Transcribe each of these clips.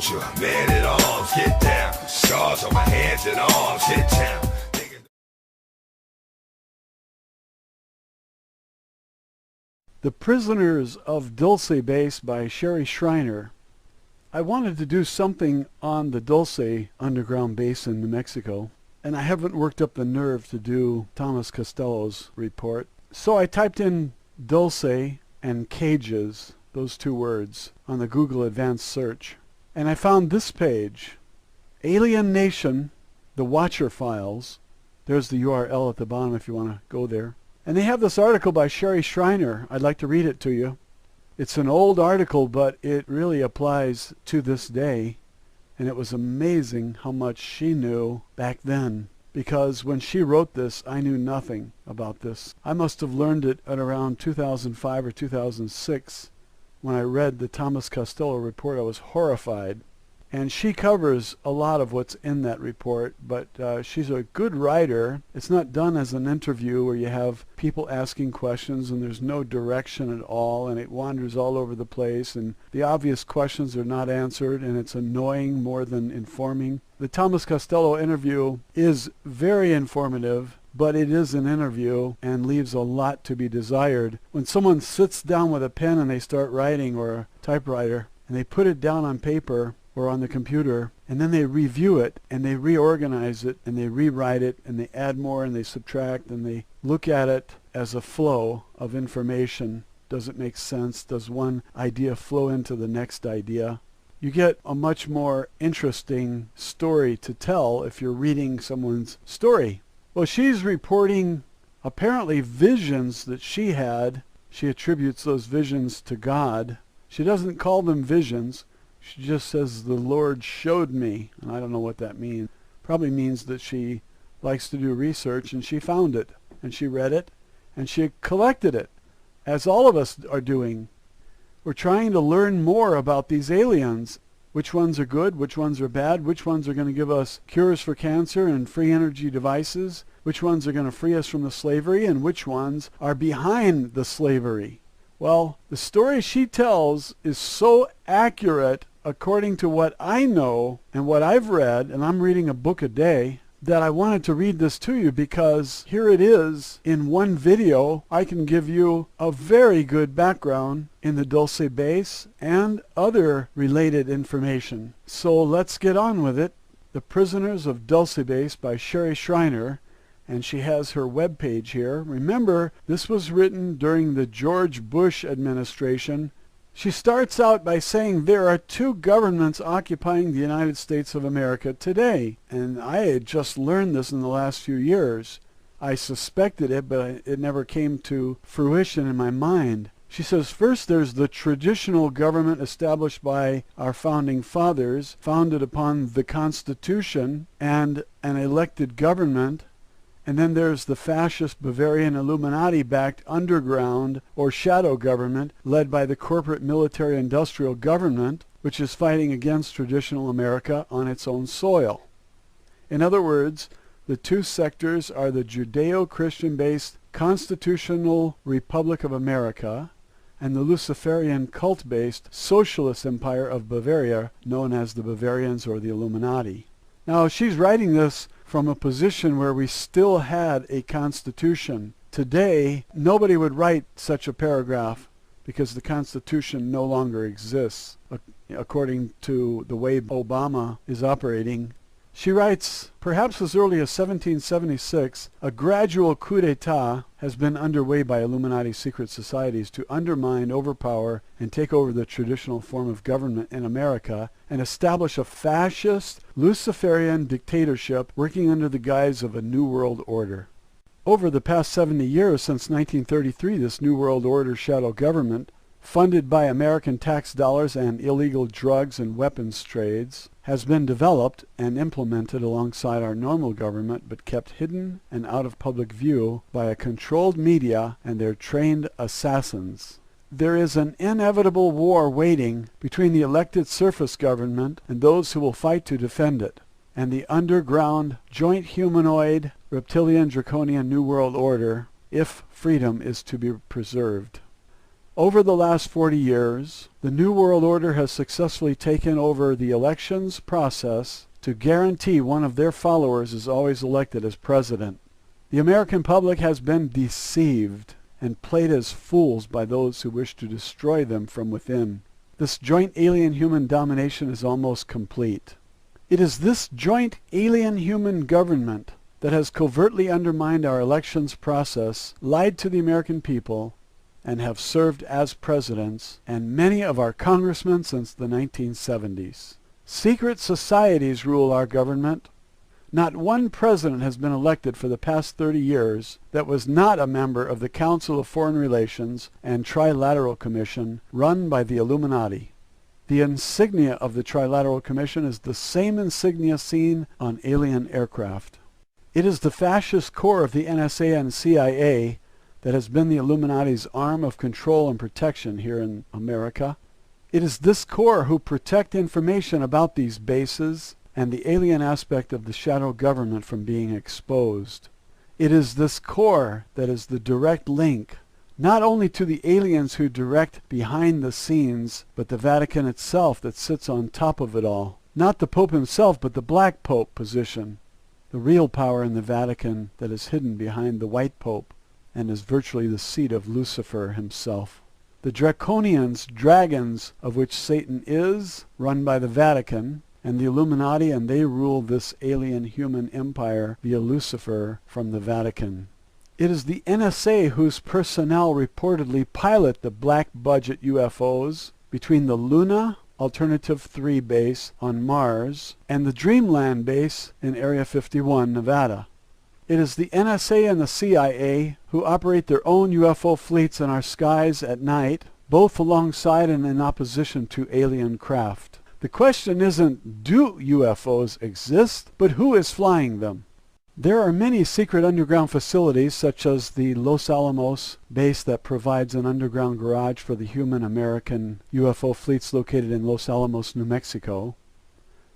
soldier, man at arms, get down. Scars on my hands and arms, hit town. The Prisoners of Dulce Base by Sherry Schreiner. I wanted to do something on the Dulce underground base in New Mexico, and I haven't worked up the nerve to do Thomas Costello's report. So I typed in Dulce and cages, those two words, on the Google Advanced Search. And I found this page, Alien Nation, The Watcher Files. There's the URL at the bottom if you want to go there. And they have this article by Sherry Schreiner. I'd like to read it to you. It's an old article, but it really applies to this day. And it was amazing how much she knew back then. Because when she wrote this, I knew nothing about this. I must have learned it at around 2005 or 2006. When I read the Thomas Costello report, I was horrified. And she covers a lot of what's in that report, but she's a good writer. It's not done as an interview where you have people asking questions and there's no direction at all, and it wanders all over the place, and the obvious questions are not answered, and it's annoying more than informing. The Thomas Costello interview is very informative, but it is an interview and leaves a lot to be desired. When someone sits down with a pen and they start writing, or a typewriter, and they put it down on paper or on the computer, and then they review it, and they reorganize it, and they rewrite it, and they add more, and they subtract, and they look at it as a flow of information. Does it make sense? Does one idea flow into the next idea? You get a much more interesting story to tell if you're reading someone's story. Well, she's reporting apparently visions that she had. She attributes those visions to God. She doesn't call them visions. She just says, the Lord showed me, and I don't know what that means. Probably means that she likes to do research, and she found it, and she read it, and she collected it, as all of us are doing. We're trying to learn more about these aliens. Which ones are good, which ones are bad, which ones are going to give us cures for cancer and free energy devices, which ones are going to free us from the slavery, and which ones are behind the slavery. Well, the story she tells is so accurate according to what I know and what I've read, and I'm reading a book a day, that I wanted to read this to you because here it is in one video. I can give you a very good background in the Dulce base and other related information. So let's get on with it. The Prisoners of Dulce Base by Sherry Schreiner. And she has her webpage here. Remember, this was written during the George Bush administration. She starts out by saying there are two governments occupying the United States of America today. And I had just learned this in the last few years. I suspected it, but it never came to fruition in my mind. She says, first there's the traditional government established by our founding fathers, founded upon the Constitution and an elected government. And then there's the fascist Bavarian Illuminati-backed underground or shadow government led by the corporate military-industrial government, which is fighting against traditional America on its own soil. In other words, the two sectors are the Judeo-Christian-based Constitutional Republic of America and the Luciferian cult-based Socialist Empire of Bavaria, known as the Bavarians or the Illuminati. Now, she's writing this from a position where we still had a constitution. Today, nobody would write such a paragraph because the Constitution no longer exists, according to the way Obama is operating. She writes, perhaps as early as 1776, a gradual coup d'etat has been underway by Illuminati secret societies to undermine, overpower, and take over the traditional form of government in America and establish a fascist, Luciferian dictatorship working under the guise of a New World Order. Over the past 70 years, since 1933, this New World Order shadow government, funded by American tax dollars and illegal drugs and weapons trades, has been developed and implemented alongside our normal government, but kept hidden and out of public view by a controlled media and their trained assassins. There is an inevitable war waiting between the elected surface government and those who will fight to defend it, and the underground, joint humanoid, reptilian, draconian New World Order, if freedom is to be preserved. Over the last 40 years, the New World Order has successfully taken over the elections process to guarantee one of their followers is always elected as president. The American public has been deceived and played as fools by those who wish to destroy them from within. This joint alien-human domination is almost complete. It is this joint alien-human government that has covertly undermined our elections process, lied to the American people, and have served as presidents, and many of our congressmen since the 1970s. Secret societies rule our government. Not one president has been elected for the past 30 years that was not a member of the Council of Foreign Relations and Trilateral Commission run by the Illuminati. The insignia of the Trilateral Commission is the same insignia seen on alien aircraft. It is the fascist core of the NSA and CIA that has been the Illuminati's arm of control and protection here in America. It is this core who protect information about these bases and the alien aspect of the shadow government from being exposed. It is this core that is the direct link, not only to the aliens who direct behind the scenes, but the Vatican itself that sits on top of it all. Not the Pope himself, but the Black Pope position. The real power in the Vatican that is hidden behind the White Pope and is virtually the seat of Lucifer himself. The Draconians, dragons of which Satan is, run by the Vatican, and the Illuminati, and they rule this alien human empire via Lucifer from the Vatican. It is the NSA whose personnel reportedly pilot the black budget UFOs between the Luna Alternative 3 base on Mars and the Dreamland base in Area 51, Nevada. It is the NSA and the CIA who operate their own UFO fleets in our skies at night, both alongside and in opposition to alien craft. The question isn't, do UFOs exist, but who is flying them? There are many secret underground facilities, such as the Los Alamos base that provides an underground garage for the human American UFO fleets located in Los Alamos, New Mexico.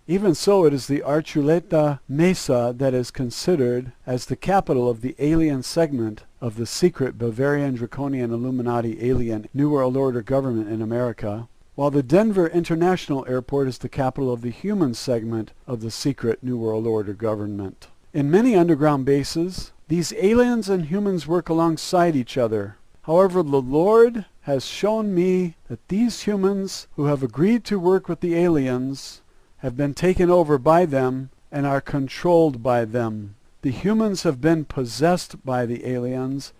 Even so, it is the Archuleta Mesa that is considered as the capital of the alien segment of the secret Bavarian Draconian Illuminati alien New World Order government in America, while the Denver International Airport is the capital of the human segment of the secret New World Order government. In many underground bases, these aliens and humans work alongside each other. However, the Lord has shown me that these humans who have agreed to work with the aliens have been taken over by them and are controlled by them. The humans have been possessed by the aliens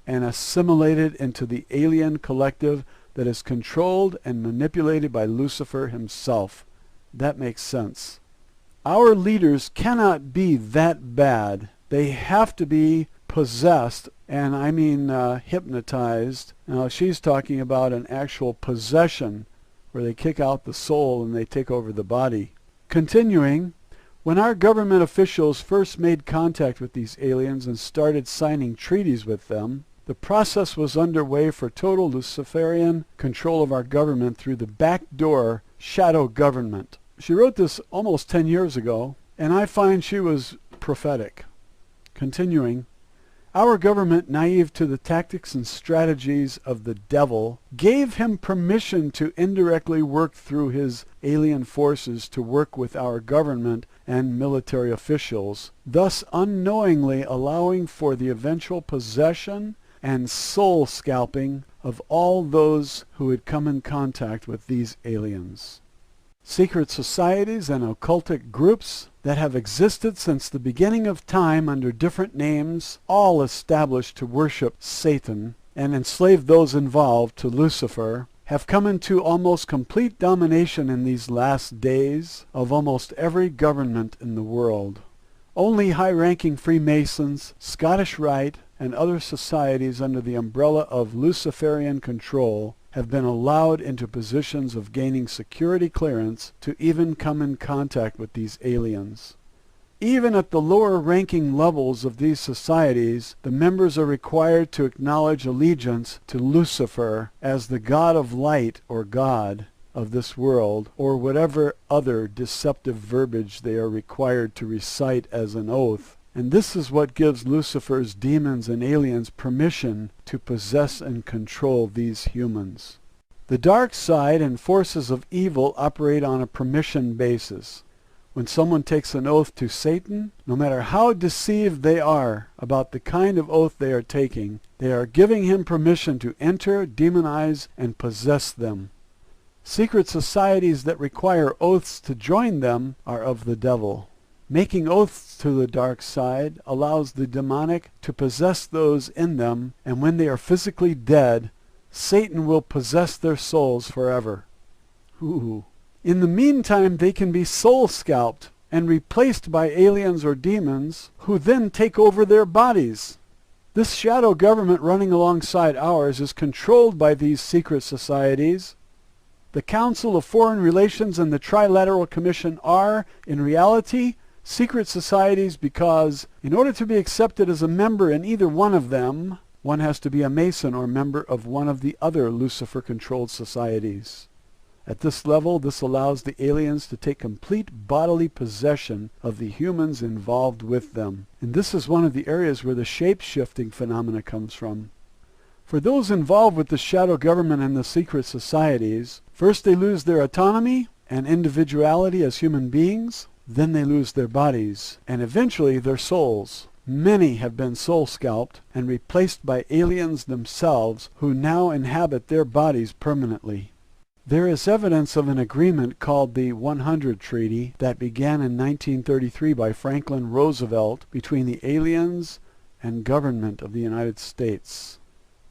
and assimilated into the alien collective that is controlled and manipulated by Lucifer himself. That makes sense. Our leaders cannot be that bad. They have to be possessed, and I mean hypnotized. Now she's talking about an actual possession where they kick out the soul and they take over the body. Continuing, when our government officials first made contact with these aliens and started signing treaties with them, the process was underway for total Luciferian control of our government through the backdoor shadow government. She wrote this almost 10 years ago, and I find she was prophetic. Continuing, our government, naive to the tactics and strategies of the devil, gave him permission to indirectly work through his alien forces to work with our government and military officials, thus unknowingly allowing for the eventual possession and soul scalping of all those who had come in contact with these aliens. Secret societies and occultic groups that have existed since the beginning of time under different names, all established to worship Satan and enslave those involved to Lucifer, have come into almost complete domination in these last days of almost every government in the world. Only high-ranking Freemasons, Scottish Rite, and other societies under the umbrella of Luciferian control have been allowed into positions of gaining security clearance to even come in contact with these aliens. Even at the lower ranking levels of these societies, the members are required to acknowledge allegiance to Lucifer as the god of light or God of this world, or whatever other deceptive verbiage they are required to recite as an oath. And this is what gives Lucifer's demons and aliens permission to possess and control these humans. The dark side and forces of evil operate on a permission basis. When someone takes an oath to Satan, no matter how deceived they are about the kind of oath they are taking, they are giving him permission to enter, demonize, and possess them. Secret societies that require oaths to join them are of the devil. Making oaths to the dark side allows the demonic to possess those in them, and when they are physically dead, Satan will possess their souls forever. Ooh. In the meantime, they can be soul scalped and replaced by aliens or demons who then take over their bodies. This shadow government running alongside ours is controlled by these secret societies. The Council of Foreign Relations and the Trilateral Commission are, in reality, secret societies because, in order to be accepted as a member in either one of them, one has to be a Mason or member of one of the other Lucifer-controlled societies. At this level, this allows the aliens to take complete bodily possession of the humans involved with them. And this is one of the areas where the shape-shifting phenomena comes from. For those involved with the shadow government and the secret societies, first they lose their autonomy and individuality as human beings, then they lose their bodies, and eventually their souls. Many have been soul scalped and replaced by aliens themselves who now inhabit their bodies permanently. There is evidence of an agreement called the 100 Treaty that began in 1933 by Franklin Roosevelt between the aliens and government of the United States.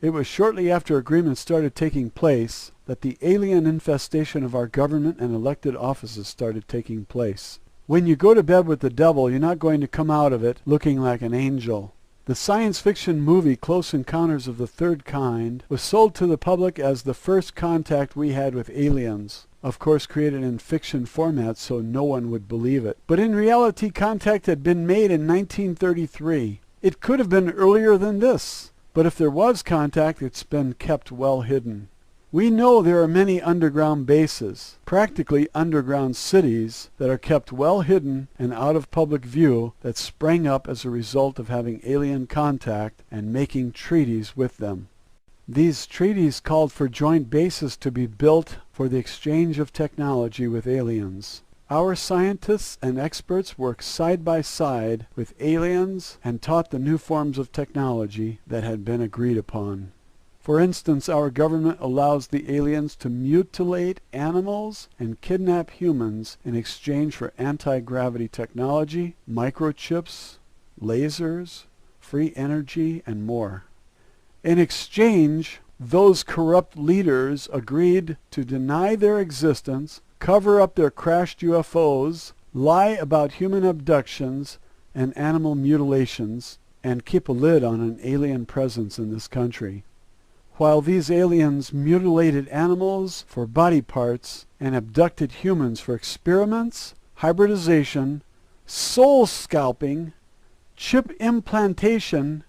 It was shortly after agreement started taking place that the alien infestation of our government and elected offices started taking place. When you go to bed with the devil, you're not going to come out of it looking like an angel. The science fiction movie Close Encounters of the Third Kind was sold to the public as the first contact we had with aliens. Of course created in fiction format so no one would believe it. But in reality, contact had been made in 1933. It could have been earlier than this. But if there was contact, it's been kept well hidden. We know there are many underground bases, practically underground cities, that are kept well hidden and out of public view that sprang up as a result of having alien contact and making treaties with them. These treaties called for joint bases to be built for the exchange of technology with aliens. Our scientists and experts worked side by side with aliens and taught the new forms of technology that had been agreed upon. For instance, our government allows the aliens to mutilate animals and kidnap humans in exchange for anti-gravity technology, microchips, lasers, free energy, and more. In exchange, those corrupt leaders agreed to deny their existence, cover up their crashed UFOs, lie about human abductions and animal mutilations, and keep a lid on an alien presence in this country. While these aliens mutilated animals for body parts and abducted humans for experiments, hybridization, soul scalping, chip implantation,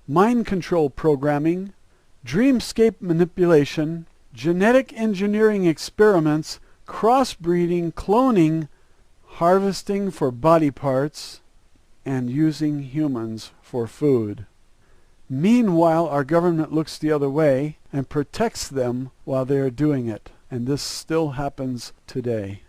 mind control programming, dreamscape manipulation, genetic engineering experiments, crossbreeding, cloning, harvesting for body parts, and using humans for food. Meanwhile, our government looks the other way and protects them while they are doing it, and this still happens today.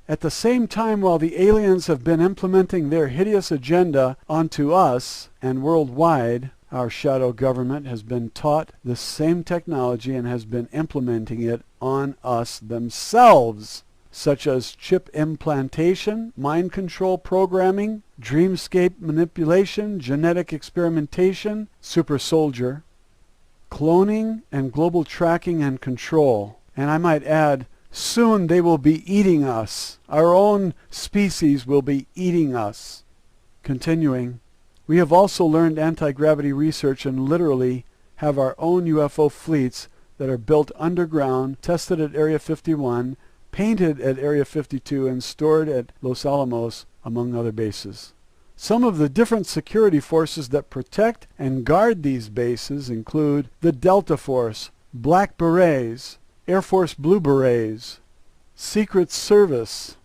At the same time, while the aliens have been implementing their hideous agenda onto us and worldwide, our shadow government has been taught the same technology and has been implementing it on us themselves, such as chip implantation, mind control programming, dreamscape manipulation, genetic experimentation, super soldier, cloning, and global tracking and control. And I might add, soon they will be eating us. Our own species will be eating us. Continuing, we have also learned anti-gravity research and literally have our own UFO fleets that are built underground, tested at Area 51, painted at Area 52, and stored at Los Alamos, among other bases. Some of the different security forces that protect and guard these bases include the Delta Force, Black Berets, Air Force Blue Berets, Secret Service,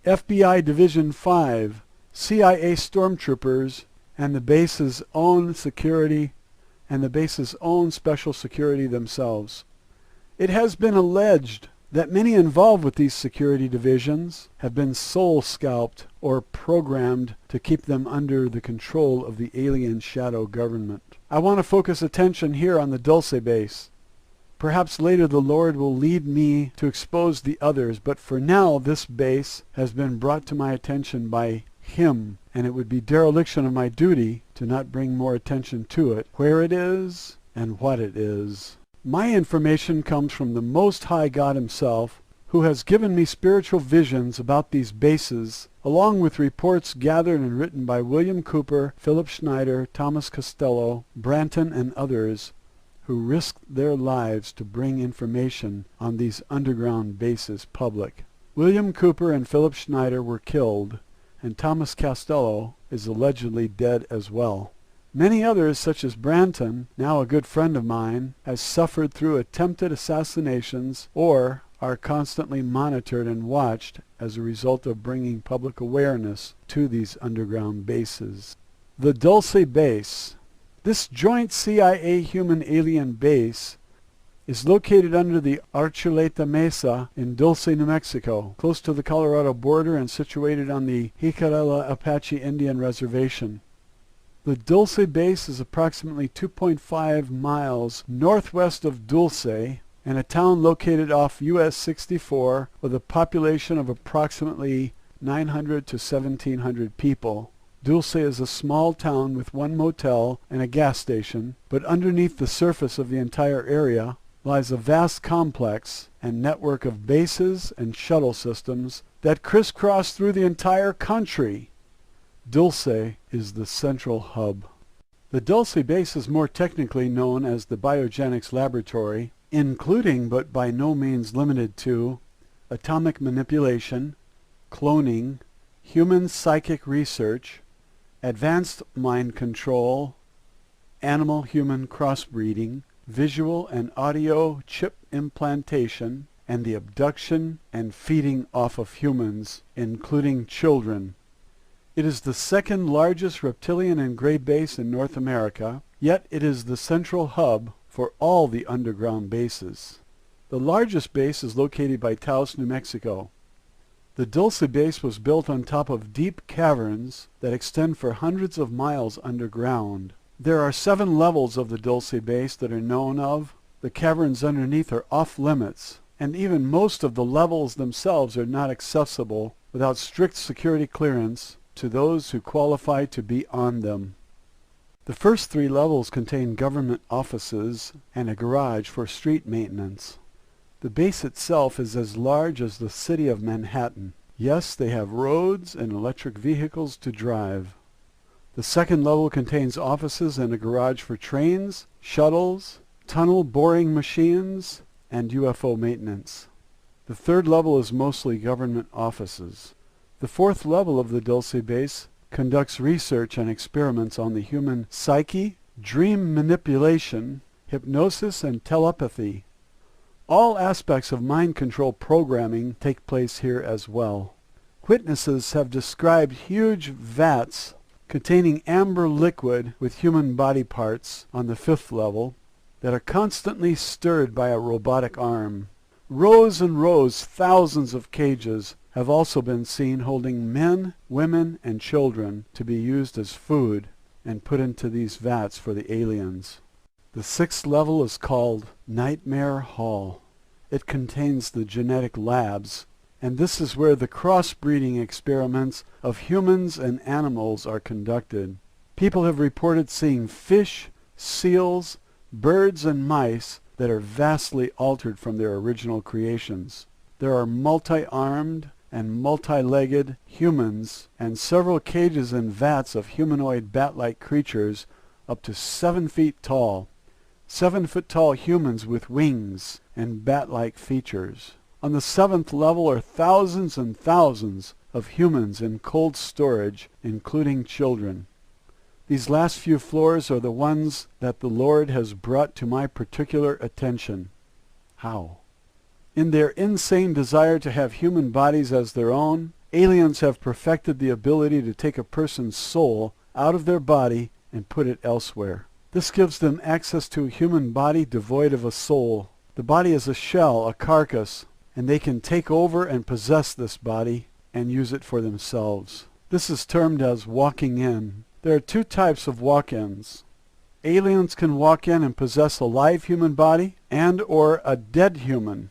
FBI Division 5, CIA Stormtroopers, and the base's own security and the base's own special security themselves. It has been alleged that many involved with these security divisions have been soul scalped or programmed to keep them under the control of the alien shadow government. I want to focus attention here on the Dulce base. Perhaps later the Lord will lead me to expose the others, but for now this base has been brought to my attention by Him, and it would be dereliction of my duty to not bring more attention to it, where it is, and what it is. My information comes from the Most High God Himself, who has given me spiritual visions about these bases, along with reports gathered and written by William Cooper, Philip Schneider, Thomas Costello, Branton, and others, who risked their lives to bring information on these underground bases public. William Cooper and Philip Schneider were killed, and Thomas Costello is allegedly dead as well. Many others, such as Branton, now a good friend of mine, has suffered through attempted assassinations or are constantly monitored and watched as a result of bringing public awareness to these underground bases. The Dulce base. This joint CIA human-alien base is located under the Archuleta Mesa in Dulce, New Mexico, close to the Colorado border and situated on the Jicarilla Apache Indian Reservation. The Dulce base is approximately 2.5 miles northwest of Dulce and a town located off US 64 with a population of approximately 900 to 1,700 people. Dulce is a small town with one motel and a gas station, but underneath the surface of the entire area lies a vast complex and network of bases and shuttle systems that crisscross through the entire country. Dulce is the central hub. The Dulce base is more technically known as the Biogenics Laboratory, including but by no means limited to atomic manipulation, cloning, human psychic research, advanced mind control, animal-human crossbreeding, visual and audio chip implantation, and the abduction and feeding off of humans, including children. It is the second largest reptilian and gray base in North America, yet it is the central hub for all the underground bases. The largest base is located by Taos, New Mexico. The Dulce base was built on top of deep caverns that extend for hundreds of miles underground. There are 7 levels of the Dulce base that are known of. The caverns underneath are off limits, and even most of the levels themselves are not accessible without strict security clearance to those who qualify to be on them. The first 3 levels contain government offices and a garage for street maintenance. The base itself is as large as the city of Manhattan. Yes, they have roads and electric vehicles to drive. The second level contains offices and a garage for trains, shuttles, tunnel boring machines, and UFO maintenance. The third level is mostly government offices. The fourth level of the Dulce base conducts research and experiments on the human psyche, dream manipulation, hypnosis, and telepathy. All aspects of mind control programming take place here as well. Witnesses have described huge vats containing amber liquid with human body parts on the 5th level that are constantly stirred by a robotic arm. Rows and rows, thousands of cages have also been seen holding men, women, and children to be used as food and put into these vats for the aliens. The 6th level is called Nightmare Hall. It contains the genetic labs, and this is where the crossbreeding experiments of humans and animals are conducted. People have reported seeing fish, seals, birds, and mice that are vastly altered from their original creations. There are multi-armed and multi-legged humans and several cages and vats of humanoid bat-like creatures up to 7 feet tall. 7-foot-tall humans with wings and bat-like features. On the 7th level are thousands and thousands of humans in cold storage, including children. These last few floors are the ones that the Lord has brought to my particular attention. How? In their insane desire to have human bodies as their own, aliens have perfected the ability to take a person's soul out of their body and put it elsewhere. This gives them access to a human body devoid of a soul. The body is a shell, a carcass, and they can take over and possess this body and use it for themselves. This is termed as walking in. There are two types of walk-ins. Aliens can walk in and possess a live human body and or a dead human,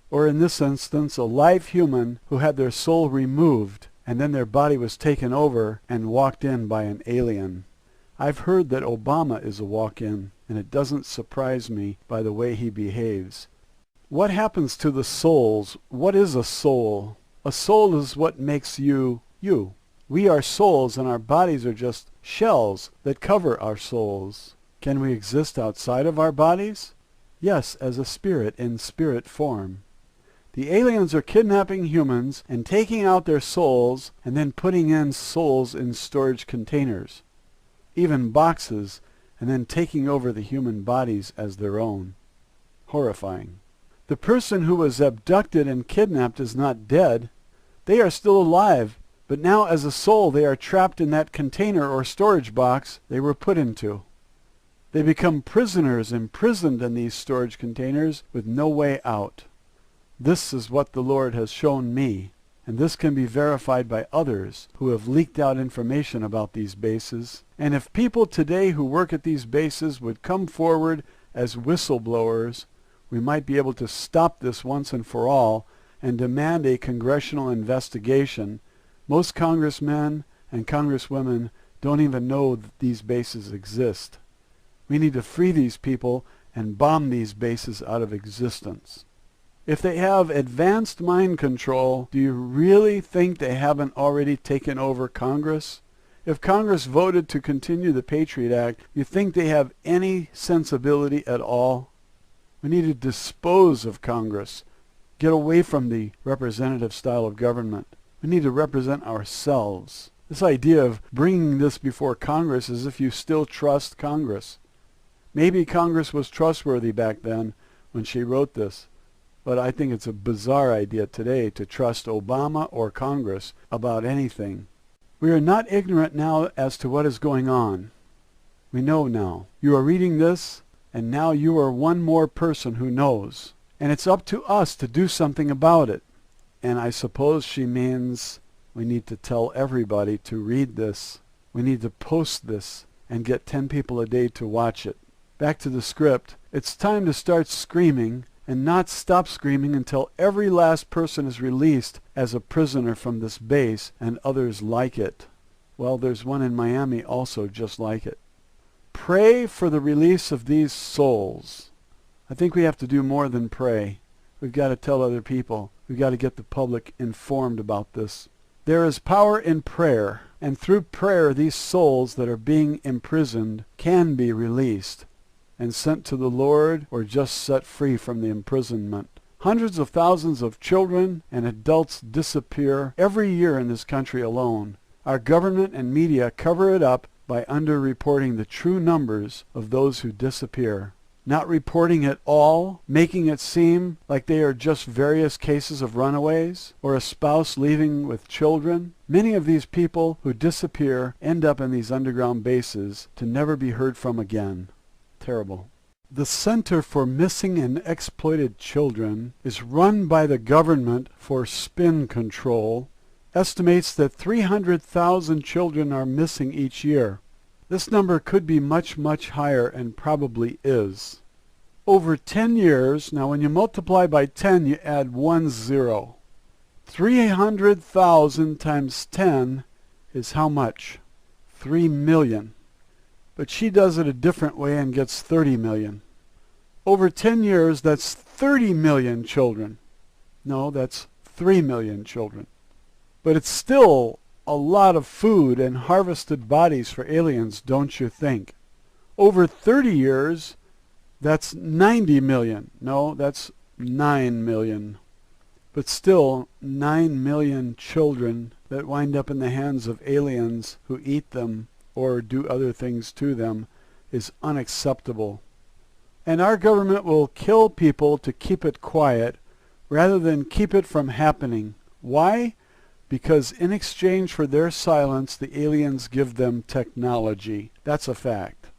or in this instance a live human who had their soul removed and then their body was taken over and walked in by an alien. I've heard that Obama is a walk-in, and it doesn't surprise me by the way he behaves. What happens to the souls? What is a soul? A soul is what makes you, you. We are souls, and our bodies are just shells that cover our souls. Can we exist outside of our bodies? Yes, as a spirit in spirit form. The aliens are kidnapping humans and taking out their souls and then putting in souls in storage containers, even boxes, and then taking over the human bodies as their own. Horrifying. The person who was abducted and kidnapped is not dead. They are still alive, but now as a soul they are trapped in that container or storage box they were put into. They become prisoners imprisoned in these storage containers with no way out. This is what the Lord has shown me, and this can be verified by others who have leaked out information about these bases. And if people today who work at these bases would come forward as whistleblowers, we might be able to stop this once and for all and demand a congressional investigation. Most congressmen and congresswomen don't even know that these bases exist. We need to free these people and bomb these bases out of existence. If they have advanced mind control, do you really think they haven't already taken over Congress? If Congress voted to continue the Patriot Act, you think they have any sensibility at all? We need to dispose of Congress. Get away from the representative style of government. We need to represent ourselves. This idea of bringing this before Congress as if you still trust Congress. Maybe Congress was trustworthy back then when she wrote this. But I think it's a bizarre idea today to trust Obama or Congress about anything. We are not ignorant now as to what is going on. We know now. You are reading this, and now you are one more person who knows. And it's up to us to do something about it. And I suppose she means we need to tell everybody to read this. We need to post this and get 10 people a day to watch it. Back to the script. It's time to start screaming and not stop screaming until every last person is released as a prisoner from this base and others like it. Well, there's one in Miami also just like it. Pray for the release of these souls. I think we have to do more than pray. We've got to tell other people. We've got to get the public informed about this. There is power in prayer, and through prayer these souls that are being imprisoned can be released and sent to the Lord or just set free from the imprisonment. Hundreds of thousands of children and adults disappear every year in this country alone. Our government and media cover it up by underreporting the true numbers of those who disappear. Not reporting it all, making it seem like they are just various cases of runaways or a spouse leaving with children. Many of these people who disappear end up in these underground bases to never be heard from again. Terrible. The Center for Missing and Exploited Children is run by the government for spin control. Estimates that 300,000 children are missing each year. This number could be much, much higher and probably is. Over 10 years, now when you multiply by 10, you add 1 0. 300,000 times 10 is how much? 3 million. But she does it a different way and gets 30 million. Over 10 years, that's 30 million children. No, that's 3 million children. But it's still a lot of food and harvested bodies for aliens, don't you think? Over 30 years, that's 90 million. No, that's 9 million. But still, 9 million children that wind up in the hands of aliens who eat them or do other things to them is unacceptable. And our government will kill people to keep it quiet rather than keep it from happening. Why? because in exchange for their silence, the aliens give them technology. That's a fact.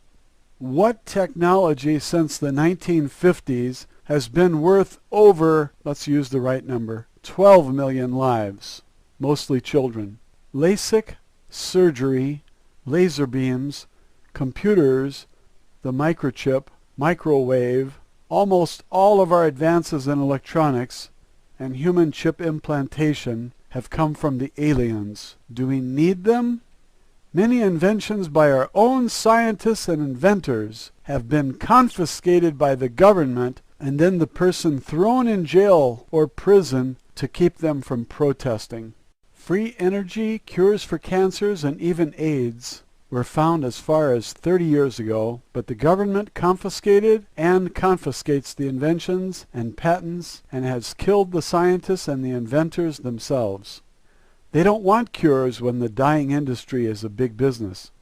What technology since the 1950s has been worth over, let's use the right number, 12 million lives, mostly children? LASIK, surgery, laser beams, computers, the microchip, microwave, almost all of our advances in electronics and human chip implantation have come from the aliens. Do we need them? Many inventions by our own scientists and inventors have been confiscated by the government and then the person thrown in jail or prison to keep them from protesting. Free energy, cures for cancers, and even AIDS were found as far as 30 years ago, but the government confiscated and confiscates the inventions and patents and has killed the scientists and the inventors themselves. They don't want cures when the dying industry is a big business.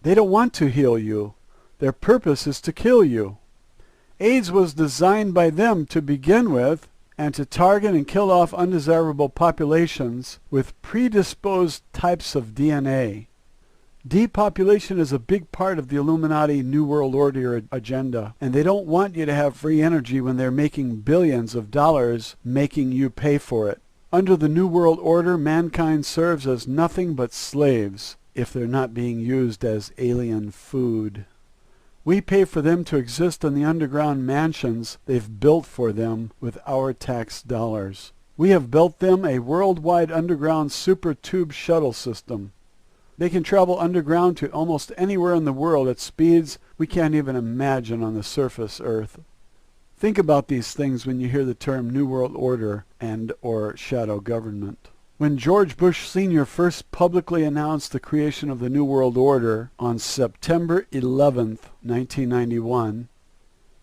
They don't want to heal you. Their purpose is to kill you. AIDS was designed by them to begin with and to target and kill off undesirable populations with predisposed types of DNA. Depopulation is a big part of the Illuminati New World Order agenda, and they don't want you to have free energy when they're making billions of dollars making you pay for it. Under the New World Order, mankind serves as nothing but slaves if they're not being used as alien food. We pay for them to exist in the underground mansions they've built for them with our tax dollars. We have built them a worldwide underground super tube shuttle system. They can travel underground to almost anywhere in the world at speeds we can't even imagine on the surface Earth. Think about these things when you hear the term New World Order and or shadow government. When George Bush Sr. first publicly announced the creation of the New World Order on September 11th, 1991,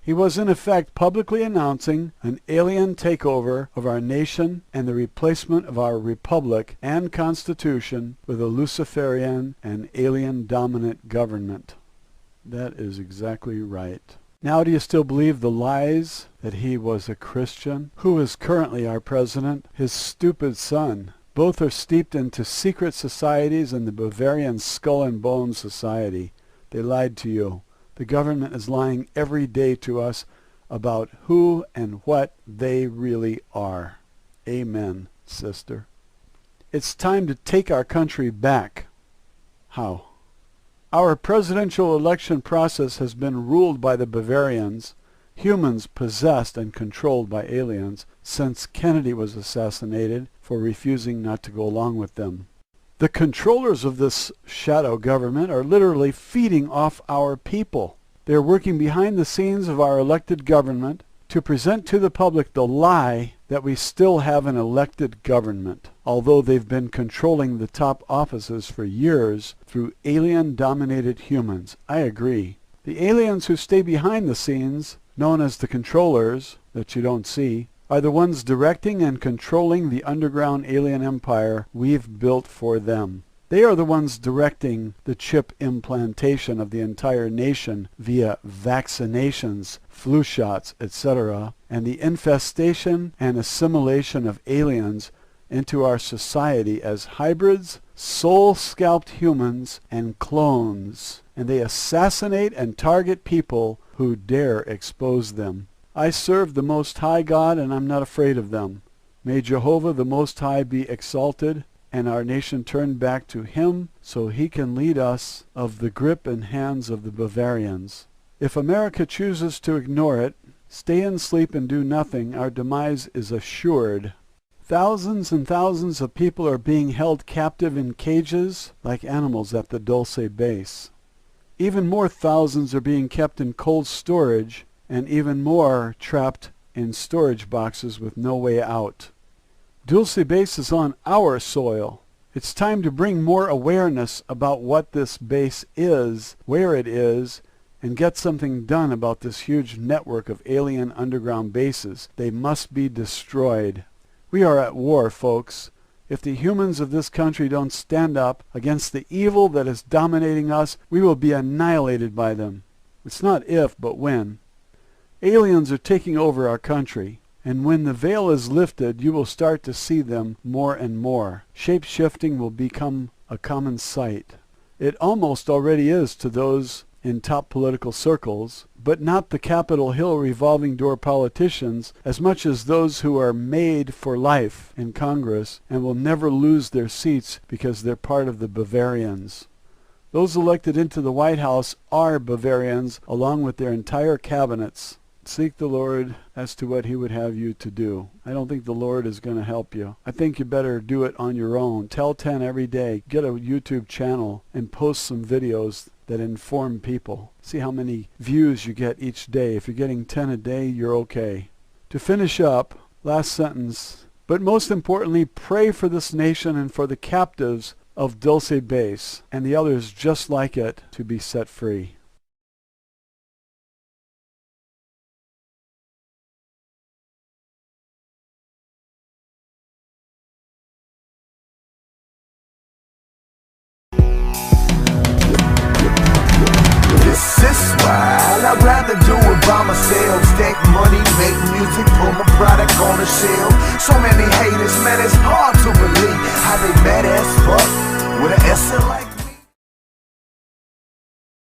he was in effect publicly announcing an alien takeover of our nation and the replacement of our republic and constitution with a Luciferian and alien dominant government. That is exactly right. Now do you still believe the lies that he was a Christian? Who is currently our president? His stupid son. Both are steeped into secret societies and the Bavarian Skull and Bones Society. They lied to you. The government is lying every day to us about who and what they really are. Amen, sister. It's time to take our country back. How? Our presidential election process has been ruled by the Bavarians, humans possessed and controlled by aliens, since Kennedy was assassinated for refusing not to go along with them. The controllers of this shadow government are literally feeding off our people. They're working behind the scenes of our elected government to present to the public the lie that we still have an elected government, although they've been controlling the top offices for years through alien-dominated humans. I agree. The aliens who stay behind the scenes, known as the controllers, that you don't see, are the ones directing and controlling the underground alien empire we've built for them. They are the ones directing the chip implantation of the entire nation via vaccinations, flu shots, etc., and the infestation and assimilation of aliens into our society as hybrids, soul-scalped humans, and clones. And they assassinate and target people who dare expose them. I serve the Most High God, and I'm not afraid of them. May Jehovah the Most High be exalted, and our nation turn back to Him so He can lead us of the grip and hands of the Bavarians. If America chooses to ignore it, stay and sleep and do nothing, our demise is assured. Thousands and thousands of people are being held captive in cages like animals at the Dulce base. Even more thousands are being kept in cold storage, and even more trapped in storage boxes with no way out. Dulce base is on our soil. It's time to bring more awareness about what this base is, where it is, and get something done about this huge network of alien underground bases. They must be destroyed. We are at war, folks. If the humans of this country don't stand up against the evil that is dominating us, we will be annihilated by them. It's not if, but when. Aliens are taking over our country. And when the veil is lifted, you will start to see them more and more. Shape-shifting will become a common sight. It almost already is to those in top political circles, but not the Capitol Hill revolving door politicians as much as those who are made for life in Congress and will never lose their seats because they're part of the Bavarians. Those elected into the White House are Bavarians along with their entire cabinets. Seek the Lord as to what he would have you to do. I don't think the Lord is going to help you. I think you better do it on your own. Tell 10 every day. Get a YouTube channel and post some videos that inform people. See how many views you get each day. If you're getting 10 a day, you're okay. To finish up, last sentence, but most importantly, pray for this nation and for the captives of Dulce Base and the others just like it to be set free. This is wild, I'd rather do it by myself. Stack money, make music, put my product on the shelf. So many haters, man, it's hard to believe how they mad as fuck.